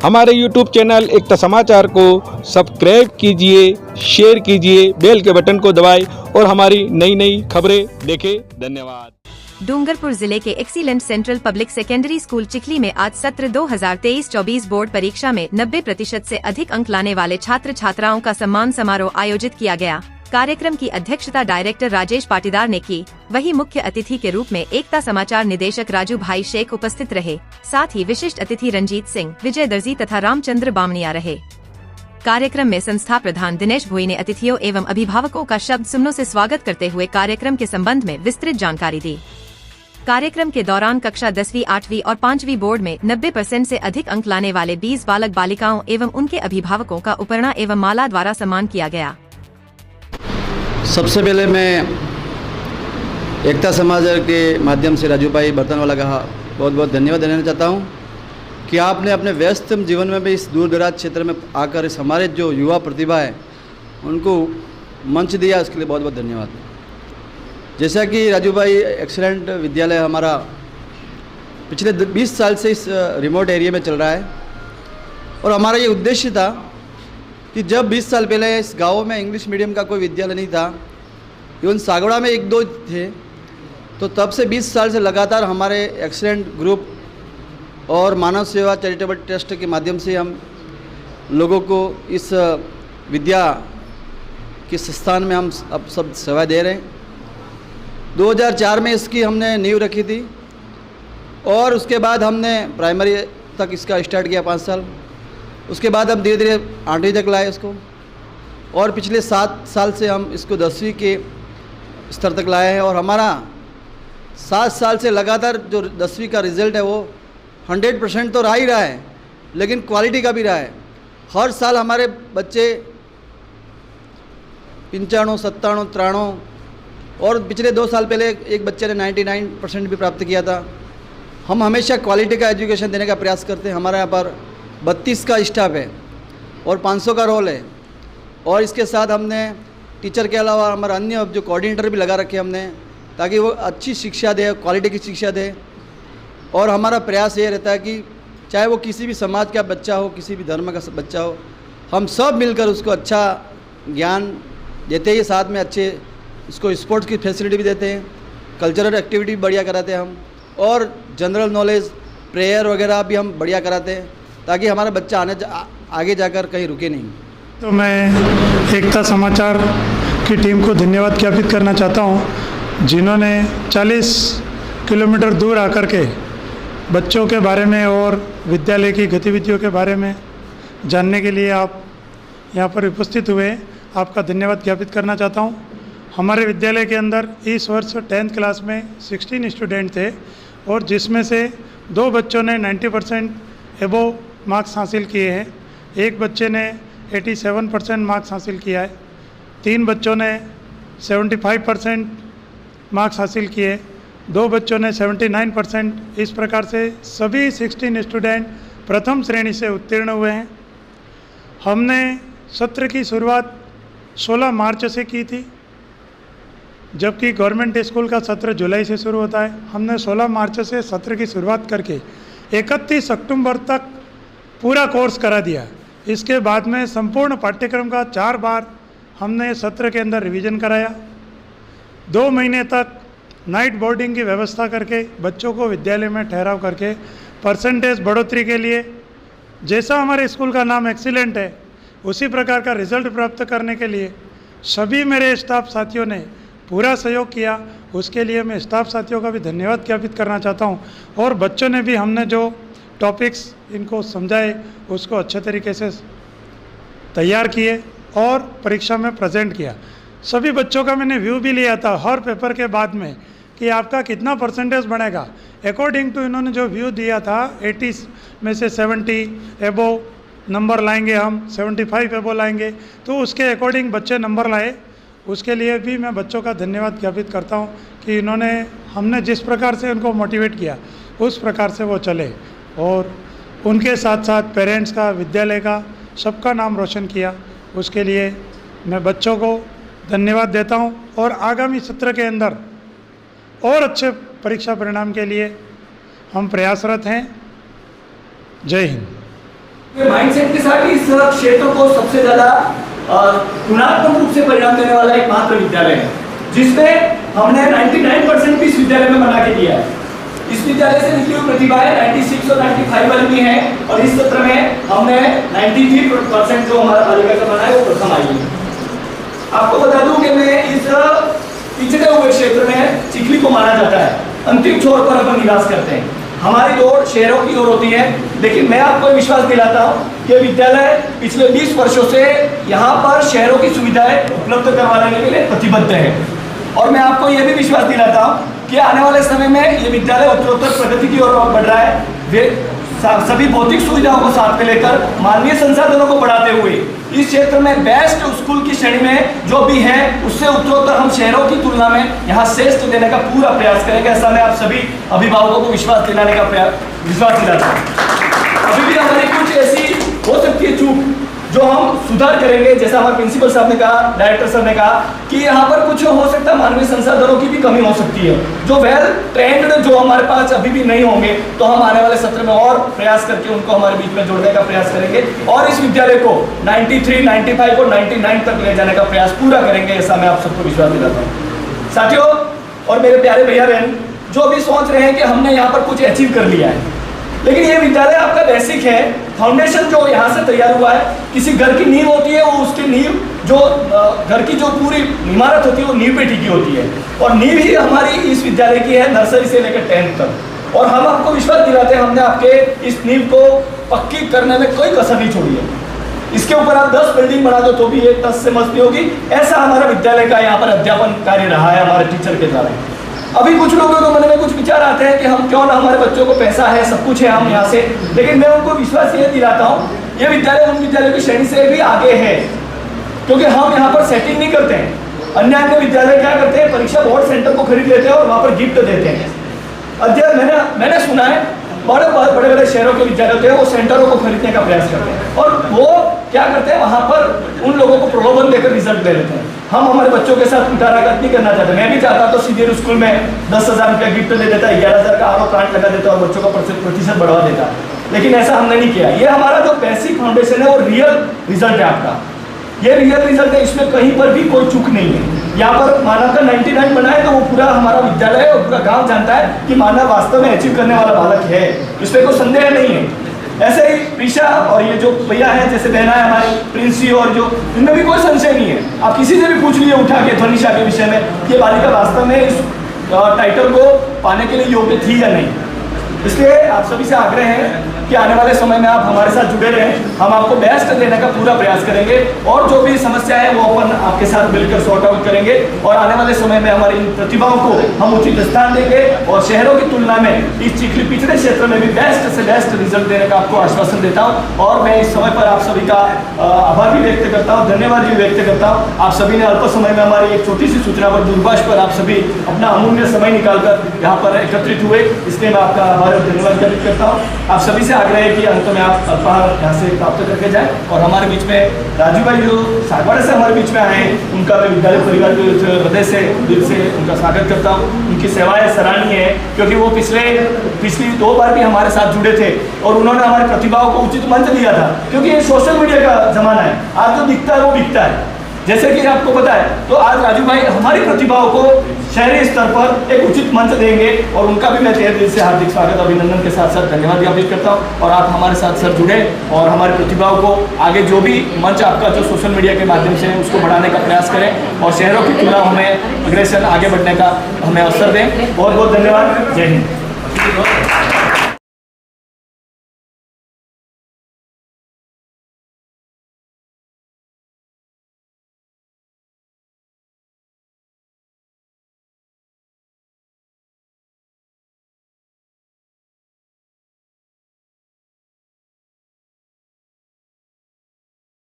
हमारे YouTube channel एकता समाचार को सब्सक्राइब कीजिए, शेयर कीजिए, बेल के बटन को दबाएं और हमारी नई नई खबरें देखें। धन्यवाद। डूंगरपुर जिले के excellent central public secondary school Chikhli में आज सत्र 2023-24 बोर्ड परीक्षा में 90% से अधिक अंक लाने वाले छात्र छात्राओं का सम्मान समारोह आयोजित किया गया। कार्यक्रम की अध्यक्षता डायरेक्टर राजेश पाटीदार ने की। वहीं मुख्य अतिथि के रूप में एकता समाचार निदेशक राजू भाई शेख उपस्थित रहे। साथ ही विशिष्ट अतिथि रंजीत सिंह, विजय दर्जी तथा रामचंद्र बामनिया रहे। कार्यक्रम में संस्था प्रधान दिनेश भोई ने अतिथियों एवं अभिभावकों का शब्द सुमनों से स्वागत करते हुए कार्यक्रम के संबंध में विस्तृत जानकारी दी। कार्यक्रम के दौरान कक्षा 10वीं, 8वीं और 5वीं बोर्ड में 90% से अधिक अंक लाने वाले 20 बालक बालिकाओं एवं उनके अभिभावकों का उपरणा एवं माला द्वारा सम्मान किया गया। सबसे पहले मैं एकता समाचार के माध्यम से राजू भाई बर्तनवाला का बहुत बहुत धन्यवाद देना चाहता हूँ कि आपने अपने व्यस्त जीवन में भी इस दूर दराज क्षेत्र में आकर इस हमारे जो युवा प्रतिभा है उनको मंच दिया, इसके लिए बहुत बहुत धन्यवाद। जैसा कि राजू भाई एक्सीलेंट विद्यालय हमारा पिछले 20 साल से इस रिमोट एरिया में चल रहा है और हमारा ये उद्देश्य था कि जब 20 साल पहले इस गांव में इंग्लिश मीडियम का कोई विद्यालय नहीं था, इवन सागवाड़ा में 1-2 थे, तो तब से 20 साल से लगातार हमारे एक्सीलेंट ग्रुप और मानव सेवा चैरिटेबल ट्रस्ट के माध्यम से हम लोगों को इस विद्या के संस्थान में हम अब सब सेवा दे रहे हैं। 2004 में इसकी हमने नींव रखी थी और उसके बाद हमने प्राइमरी तक इसका स्टार्ट किया 5 साल। उसके बाद हम धीरे धीरे 8वीं तक लाए इसको और पिछले 7 साल से हम इसको 10वीं के स्तर तक लाए हैं और हमारा 7 साल से लगातार जो 10वीं का रिज़ल्ट है वो 100% तो रहा ही रहा है, लेकिन क्वालिटी का भी रहा है। हर साल हमारे बच्चे 95, 97, 93 और पिछले 2 साल पहले एक बच्चे ने 99% भी प्राप्त किया था। हम हमेशा क्वालिटी का एजुकेशन देने का प्रयास करते हैं। हमारे यहाँ पर 32 का स्टाफ है और 500 का रोल है और इसके साथ हमने टीचर के अलावा हमारा अन्य जो कोऑर्डिनेटर भी लगा रखे हमने, ताकि वो अच्छी शिक्षा दे, क्वालिटी की शिक्षा दे। और हमारा प्रयास ये रहता है कि चाहे वो किसी भी समाज का बच्चा हो, किसी भी धर्म का बच्चा हो, हम सब मिलकर उसको अच्छा ज्ञान देते ही, साथ में अच्छे उसको स्पोर्ट्स की फैसिलिटी भी देते हैं, कल्चरल एक्टिविटी भी बढ़िया कराते हैं हम, और जनरल नॉलेज, प्रेयर वगैरह भी हम बढ़िया कराते हैं, ताकि हमारा बच्चा आगे जाकर कहीं रुके नहीं। तो मैं एकता समाचार की टीम को धन्यवाद ज्ञापित करना चाहता हूं, जिन्होंने 40 किलोमीटर दूर आकर के बच्चों के बारे में और विद्यालय की गतिविधियों के बारे में जानने के लिए आप यहां पर उपस्थित हुए। आपका धन्यवाद ज्ञापित करना चाहता हूं। हमारे विद्यालय के अंदर इस वर्ष 10th क्लास में 16 स्टूडेंट थे और जिसमें से 2 बच्चों ने 90% एबोव मार्क्स हासिल किए हैं, एक बच्चे ने 87% मार्क्स हासिल किया है, 3 बच्चों ने 75% मार्क्स हासिल किए, 2 बच्चों ने 79%। इस प्रकार से सभी 16 स्टूडेंट प्रथम श्रेणी से उत्तीर्ण हुए हैं। हमने सत्र की शुरुआत 16 मार्च से की थी, जबकि गवर्नमेंट स्कूल का सत्र जुलाई से शुरू होता है। हमने 16 मार्च से सत्र की शुरुआत करके 31 अक्टूबर तक पूरा कोर्स करा दिया। इसके बाद में संपूर्ण पाठ्यक्रम का 4 बार हमने सत्र के अंदर रिवीजन कराया। 2 महीने तक नाइट बोर्डिंग की व्यवस्था करके बच्चों को विद्यालय में ठहराव करके परसेंटेज बढ़ोतरी के लिए, जैसा हमारे स्कूल का नाम एक्सीलेंट है उसी प्रकार का रिजल्ट प्राप्त करने के लिए सभी मेरे स्टाफ साथियों ने पूरा सहयोग किया। उसके लिए मैं स्टाफ साथियों का भी धन्यवाद ज्ञापित करना चाहता हूं और बच्चों ने भी, हमने जो टॉपिक्स इनको समझाए उसको अच्छे तरीके से तैयार किए और परीक्षा में प्रेजेंट किया। सभी बच्चों का मैंने व्यू भी लिया था हर पेपर के बाद में कि आपका कितना परसेंटेज बनेगा। अकॉर्डिंग टू इन्होंने जो व्यू दिया था 80 में से 70 एबोव नंबर लाएंगे, हम 75 एबोव लाएंगे, तो उसके अकॉर्डिंग बच्चे नंबर लाए। उसके लिए भी मैं बच्चों का धन्यवाद ज्ञापित करता हूं कि हमने जिस प्रकार से उनको मोटिवेट किया उस प्रकार से वो चले और उनके साथ साथ पेरेंट्स का, विद्यालय का, सबका नाम रोशन किया। उसके लिए मैं बच्चों को धन्यवाद देता हूं और आगामी सत्र के अंदर और अच्छे परीक्षा परिणाम के लिए हम प्रयासरत हैं। जय हिंद। माइंडसेट के साथ इस क्षेत्र को सबसे ज्यादा गुणात्मक रूप से परिणाम देने वाला एकमात्र विद्यालय है, जिसमें हमने 99% भी इस विद्यालय में बना के दिया है। इस विद्यालय से निकली हुई प्रतिभाएं 96 और 95 वाली भी हैं, और इस सत्र में हमने 93% जो हमारा बालिका का बना है वो प्रथम आई है। आपको बता दूं कि मैं इस पिछड़े हुए क्षेत्र में चिखली को माना जाता है, अंतिम छोर पर अपन निवास करते हैं। हमारी दौड़ शहरों की ओर होती है, लेकिन मैं आपको विश्वास दिलाता हूँ कि विद्यालय पिछले 20 वर्षों से यहाँ पर शहरों की सुविधाएं उपलब्ध करवाने के लिए प्रतिबद्ध है। और मैं आपको यह भी विश्वास दिलाता हूँ कि आने वाले समय में ये विद्यालय उत्तरोत्तर प्रगति की ओर बढ़ रहा है। वे सभी भौतिक सुविधाओं को साथ में लेकर मानवीय संसाधनों को बढ़ाते हुए इस क्षेत्र में बेस्ट स्कूल की श्रेणी में जो भी है उससे उत्तरोत्तर हम शहरों की तुलना में यहाँ श्रेष्ठ देने का पूरा प्रयास करेंगे। ऐसा मैं आप सभी अभिभावकों को विश्वास दिलाने का विश्वास दिलाता हूँ। अभी भी हमारी कुछ ऐसी हो सकती है चूक जो हम सुधार करेंगे, जैसा हमारे प्रिंसिपल साहब ने कहा, डायरेक्टर साहब ने कहा कि यहाँ पर कुछ हो सकता है मानवीय संसाधनों की भी कमी हो सकती है, जो वेल ट्रेंड जो हमारे पास अभी भी नहीं होंगे, तो हम आने वाले सत्र में और प्रयास करके उनको हमारे बीच में जोड़ने का प्रयास करेंगे और इस विद्यालय को 93, 95 और 99 तक ले जाने का प्रयास पूरा करेंगे। ऐसा मैं आप सबको विश्वास दिलाता हूँ। साथियों और मेरे प्यारे भैया बहन जो भी सोच रहे हैं कि हमने यहाँ पर कुछ अचीव कर लिया है, लेकिन ये विद्यालय आपका बेसिक है, फाउंडेशन जो यहाँ से तैयार हुआ है। किसी घर की नींव होती है, वो उसकी नींव जो घर की जो पूरी इमारत होती है वो नींव पे टिकी होती है, और नींव ही हमारी इस विद्यालय की है नर्सरी से लेकर 10th तक। और हम आपको विश्वास दिलाते हैं हमने आपके इस नींव को पक्की करने में कोई कसर नहीं छोड़ी है। इसके ऊपर आप 10 बिल्डिंग बना दो तो भी ये 10 से मस्त नहीं होगी। ऐसा हमारा विद्यालय का यहाँ पर अध्यापन कार्य रहा है हमारे टीचर के द्वारा। अभी कुछ लोगों के मन में कुछ विचार आते हैं कि हम क्यों ना, हमारे बच्चों को पैसा है, सब कुछ है, हम यहाँ से, लेकिन मैं उनको विश्वास ये दिलाता हूँ ये विद्यालय उन विद्यालयों की श्रेणी से भी आगे है, क्योंकि हम यहाँ पर सेटिंग नहीं करते हैं। अन्य अन्य विद्यालय क्या करते हैं, परीक्षा बोर्ड सेंटर को खरीद लेते हैं और वहाँ पर गिफ्ट देते हैं। मैंने सुना है बड़े बड़े शहरों के विद्यालय होते हैं वो सेंटरों को खरीदने का प्रयास करते हैं, और वो क्या करते हैं वहाँ पर उन लोगों को प्रलोभन देकर रिजल्ट ले लेते हैं। हम हमारे बच्चों के साथ कुटाराघात नहीं करना चाहते। मैं भी चाहता तो सीधे स्कूल में 10,000 रुपया गिफ्ट दे देता, 11,000 का आरो प्लांट लगा देता और बच्चों का प्रतिशत बढ़वा देता, लेकिन ऐसा हमने नहीं किया। ये हमारा जो बेसिक फाउंडेशन है वो रियल रिजल्ट है आपका, ये रियल रिजल्ट है, इसमें कहीं पर भी कोई चूक नहीं है। यहाँ पर मानव का 99 बना है तो वो पूरा हमारा विद्यालय और पूरा गांव जानता है कि मानव वास्तव में अचीव करने वाला बालक है, इसमें कोई संदेह नहीं है। ऐसे ही प्रीशा और ये जो भैया है, जैसे बहना है हमारी प्रिंसी, और जो इनमें भी कोई संशय नहीं है। आप किसी से भी पूछ लिए उठा के ध्वनिशा के विषय में कि बालिका वास्तव में इस टाइटल को पाने के लिए योग्य थी या नहीं। इसलिए आप सभी से आग्रह है कि आने वाले समय में आप हमारे साथ जुड़े रहें, हम आपको बेस्ट देने का पूरा प्रयास करेंगे और जो भी समस्या है वो अपन आपके साथ मिलकर सॉर्ट आउट करेंगे, और आने वाले समय में हमारी इन प्रतिभाओं को हम उचित स्थान देंगे और शहरों की तुलना में इस चिखली पिछड़े क्षेत्र में भी बेस्ट से बेस्ट रिजल्ट देने का आपको आश्वासन देता हूँ। और मैं इस समय पर आप सभी का आभार भी व्यक्त करता हूँ, धन्यवाद भी व्यक्त करता हूँ। आप सभी ने अल्प समय में हमारी एक छोटी सी सूचना पर दूरभाष पर आप सभी अपना अमूल्य समय निकालकर यहाँ पर एकत्रित हुए, इसलिए मैं आपका आभार और धन्यवाद व्यक्त करता हूँ। आप सभी से आग्रह है कि अंत में आप अल्पाहार यहाँ से प्राप्त करके जाए, और हमारे बीच में राजू भाई जो सागवाड़े से हमारे बीच में आए हैं उनका मैं विद्यालय परिवार के हृदय से दिल से उनका स्वागत करता हूँ। उनकी सेवाएं सराहनीय है, क्योंकि वो पिछली 2 बार भी हमारे साथ जुड़े थे और उन्होंने हमारी प्रतिभाओं को उचित मंच दिया था, क्योंकि ये सोशल मीडिया का जमाना है, आज जो दिखता है वो बिकता है। जैसे कि आपको पता है, तो आज राजू भाई हमारी प्रतिभाओं को शहरी स्तर पर एक उचित मंच देंगे, और उनका भी मैं तहे दिल से हार्दिक स्वागत अभिनंदन के साथ साथ धन्यवाद ज्ञापित करता हूँ। और आप हमारे साथ सर जुड़े और हमारी प्रतिभाओं को आगे जो भी मंच आपका जो सोशल मीडिया के माध्यम से है उसको बढ़ाने का प्रयास करें, और शहरों की तुलना हमें अग्रेसर आगे बढ़ने का हमें अवसर दें। बहुत बहुत धन्यवाद। जय हिंद।